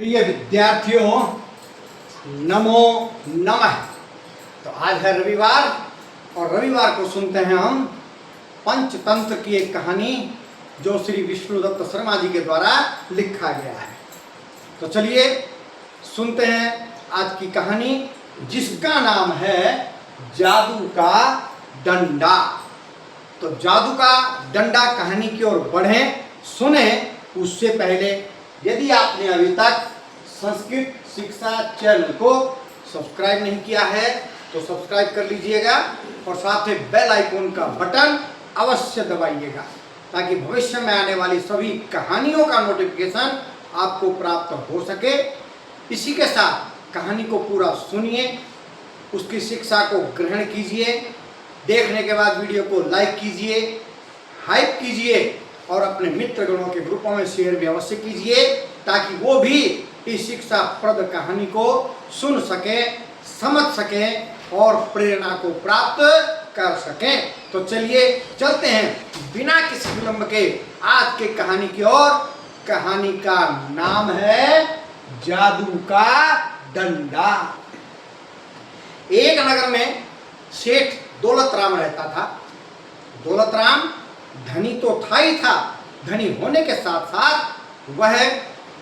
प्रिय विद्यार्थियों, नमो नमः। तो आज है रविवार और रविवार को सुनते हैं हम पंचतंत्र की एक कहानी जो श्री विष्णुदत्त शर्मा जी के द्वारा लिखा गया है। तो चलिए सुनते हैं आज की कहानी, जिसका नाम है जादू का डंडा। तो जादू का डंडा कहानी की ओर बढ़ें, सुने उससे पहले यदि आपने अभी तक संस्कृत शिक्षा चैनल को सब्सक्राइब नहीं किया है तो सब्सक्राइब कर लीजिएगा और साथ में बेल आइकन का बटन अवश्य दबाइएगा ताकि भविष्य में आने वाली सभी कहानियों का नोटिफिकेशन आपको प्राप्त हो सके। इसी के साथ कहानी को पूरा सुनिए, उसकी शिक्षा को ग्रहण कीजिए, देखने के बाद वीडियो को लाइक कीजिए, हाइप कीजिए और अपने मित्रगणों के ग्रुपों में शेयर भी अवश्य कीजिए ताकि वो भी इस शिक्षाप्रद कहानी को सुन सके, समझ सके और प्रेरणा को प्राप्त कर सके। तो चलिए चलते हैं बिना किसी विलंब के आज के कहानी की ओर। कहानी का नाम है जादू का डंडा। एक नगर में सेठ दौलत राम रहता था। दौलत राम धनी तो था ही था, धनी होने के साथ साथ वह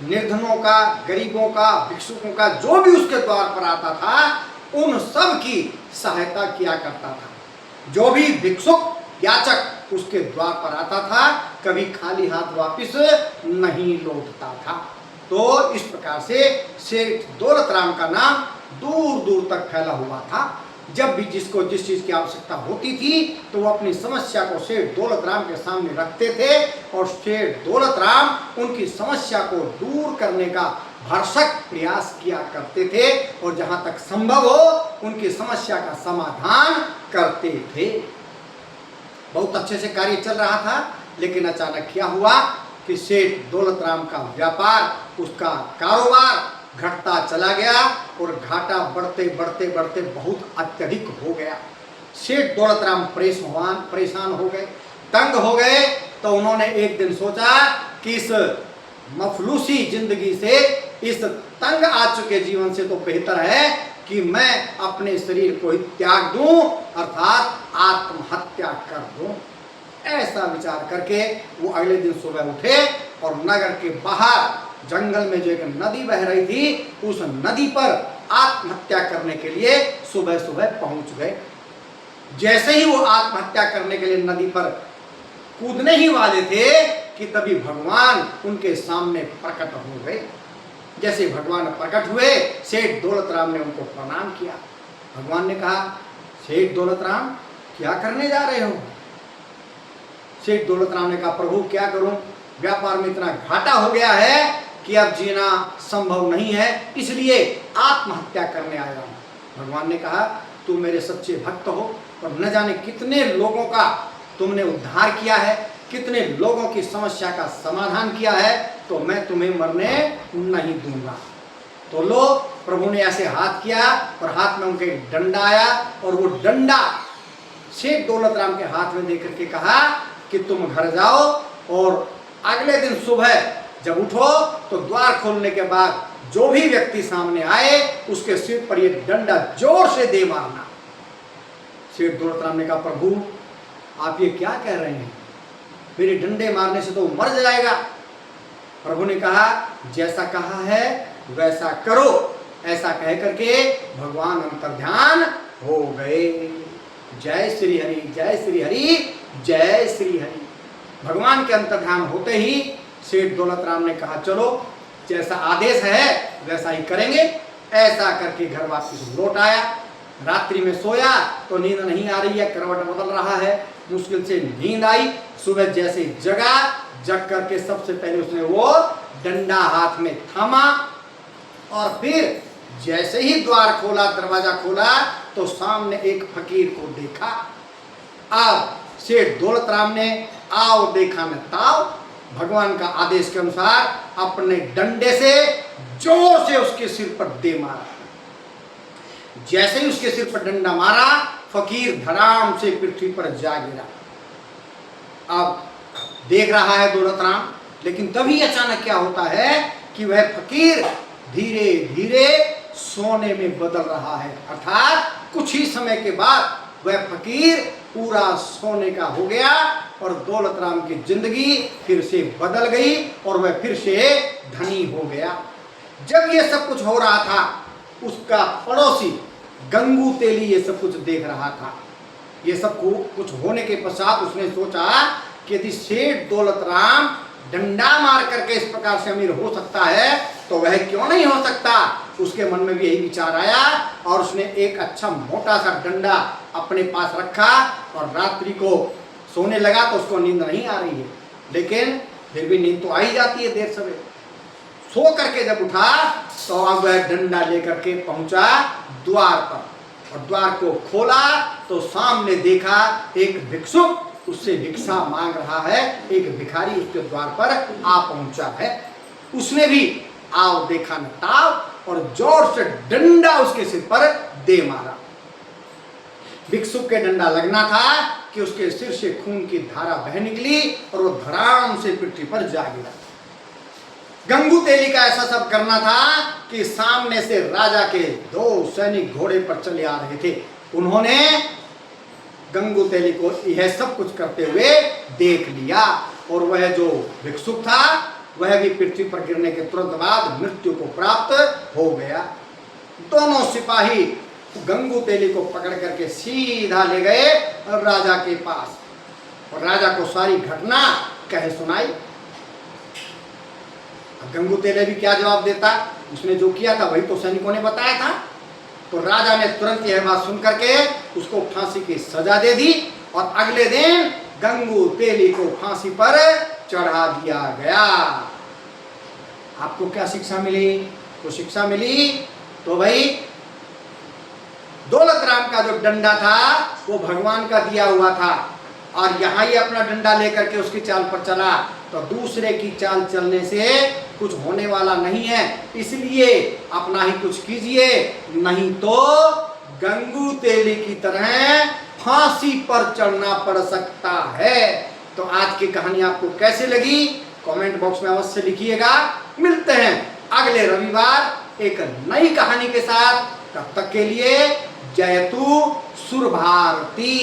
निर्धनों का, गरीबों का, भिक्षुकों का जो भी उसके द्वार पर आता था उन सब की सहायता किया करता था। जो भी भिक्षुक याचक उसके द्वार पर आता था कभी खाली हाथ वापस नहीं लौटता था। तो इस प्रकार से सेठ दौलत राम का नाम दूर दूर तक फैला हुआ था। जब भी जिसको जिस चीज की आवश्यकता होती थी तो वो अपनी समस्या को सेठ दौलत राम के सामने रखते थे और सेठ दौलत राम उनकी समस्या को दूर करने का भरसक प्रयास किया करते थे और जहां तक संभव हो उनकी समस्या का समाधान करते थे। बहुत अच्छे से कार्य चल रहा था, लेकिन अचानक क्या हुआ कि सेठ दौलत राम का व्यापार, उसका कारोबार घटता चला गया और घाटा बढ़ते बढ़ते बढ़ते बहुत अत्यधिक हो गया। सेठ दौलत राम परेशान हो गए, तंग हो गए। तो उन्होंने एक दिन सोचा कि इस मफलूसी जिंदगी से, इस तंग आ चुके जीवन से तो बेहतर है कि मैं अपने शरीर को ही त्याग दूं, अर्थात आत्महत्या कर दूं। ऐसा विचार करके वो अगले दिन सुबह उठे और नगर के बाहर जंगल में जो एक नदी बह रही थी उस नदी पर आत्महत्या करने के लिए सुबह सुबह पहुंच गए। जैसे ही वो आत्महत्या करने के लिए नदी पर कूदने ही वाले थे कि तभी भगवान उनके सामने प्रकट हो गए। जैसे भगवान प्रकट हुए, सेठ दौलत राम ने उनको प्रणाम किया। भगवान ने कहा, सेठ दौलत राम क्या करने जा रहे हो? सेठ दौलत राम ने कहा, प्रभु क्या करूं, व्यापार में इतना घाटा हो गया है कि अब जीना संभव नहीं है, इसलिए आत्महत्या करने आया हूं। भगवान ने कहा, तुम मेरे सच्चे भक्त हो और न जाने कितने लोगों का तुमने उद्धार किया है, कितने लोगों की समस्या का समाधान किया है, तो मैं तुम्हें मरने नहीं दूंगा। तो लो, प्रभु ने ऐसे हाथ किया और हाथ में उनके डंडा आया और वो डंडा सेठ दौलत राम के हाथ में देकर के कहा कि तुम घर जाओ और अगले दिन सुबह जब उठो तो द्वार खोलने के बाद जो भी व्यक्ति सामने आए उसके सिर पर ये डंडा जोर से दे मारना। सेठ दौलत राम ने कहा, प्रभु आप ये क्या कह रहे हैं, मेरे डंडे मारने से तो मर जाएगा। प्रभु ने कहा, जैसा कहा है वैसा करो। ऐसा कह करके भगवान अंतर्ध्यान हो गए। जय श्री हरि, जय श्री हरि, जय श्री हरि। भगवान के अंतर्ध्यान होते ही सेठ दौलत राम ने कहा, चलो जैसा आदेश है वैसा ही करेंगे। ऐसा करके घर वापस लौट आया। रात्रि में सोया तो नींद नहीं आ रही है, करवट बदल रहा है, मुश्किल से नींद आई। सुबह जैसे जगा, जग करके सबसे पहले उसने वो डंडा हाथ में थामा और फिर जैसे ही द्वार खोला, दरवाजा खोला तो सामने एक फकीर को देखा। अब सेठ दौलत राम ने आओ देखा न ताओ, भगवान का आदेश के अनुसार अपने डंडे से जोर से उसके सिर पर दे मारा। जैसे ही उसके सिर पर डंडा मारा, फकीर धड़ाम से पृथ्वी पर जा गिरा। अब देख रहा है दौलत राम, लेकिन तभी अचानक क्या होता है कि वह फकीर धीरे धीरे सोने में बदल रहा है। अर्थात कुछ ही समय के बाद वह फकीर पूरा सोने का हो गया और दौलत राम की जिंदगी फिर से बदल गई और वह फिर से धनी हो गया। जब ये सब कुछ हो रहा था, उसका पड़ोसी गंगू तेली ये सब कुछ देख रहा था। ये सब कुछ होने के पश्चात उसने सोचा कि यदि सेठ दौलत राम डंडा मार करके इस प्रकार से अमीर हो सकता है तो वह क्यों नहीं हो सकता। उसके मन में भी यही विचार आया और उसने एक अच्छा मोटा सा डंडा अपने पास रखा और रात्रि को सोने लगा तो उसको नींद नहीं आ रही है, लेकिन फिर भी नींद तो आ ही जाती है देर सवेर। सो करके जब उठा तो अब वह डंडा लेकर के पहुंचा द्वार पर और द्वार को खोला तो सामने देखा एक भिक्षुक उससे भिक्षा मांग रहा है। एक भिखारी उसके द्वार पर आ पहुंचा है। उसने भी आओ देखा न ताव और जोर से डंडा उसके सिर पर दे मारा। भिक्षुक के डंडा लगना था कि उसके सिर से खून की धारा बह निकली और वो धड़ाम से पृथ्वी पर जा गिरा। गंगू तेली का ऐसा सब करना था कि सामने से राजा के 2 सैनिक घोड़े पर चले आ रहे थे। उन्होंने गंगू तेली को यह सब कुछ करते हुए देख लिया और वह जो भिक्षुक था वह भी पृथ्वी पर गिरने के तुरंत बाद मृत्यु को प्राप्त हो गया। दोनों सिपाही गंगू तेली को पकड़ करके सीधा ले गए राजा के पास और राजा को सारी घटना कह सुनाई। गंगू तेली भी क्या जवाब देता, उसने जो किया था वही तो सैनिकों ने बताया था। तो राजा ने तुरंत यह बात सुन करके उसको फांसी की सजा दे दी और अगले दिन गंगू तेली को फांसी पर चढ़ा दिया गया। आपको क्या शिक्षा मिली? तो शिक्षा मिली तो भाई दौलत राम का जो डंडा था वो भगवान का दिया हुआ था और यहाँ ही अपना डंडा लेकर के उसकी चाल पर चला तो दूसरे की चाल चलने से कुछ होने वाला नहीं है। इसलिए अपना ही कुछ कीजिए, नहीं तो गंगू तेली की तरह फांसी पर चढ़ना पड़ सकता है। तो आज की कहानी आपको कैसे लगी कमेंट बॉक्स में अवश्य लिखिएगा। मिलते हैं अगले रविवार एक नई कहानी के साथ। तब तक के लिए जयतु सुर भारती।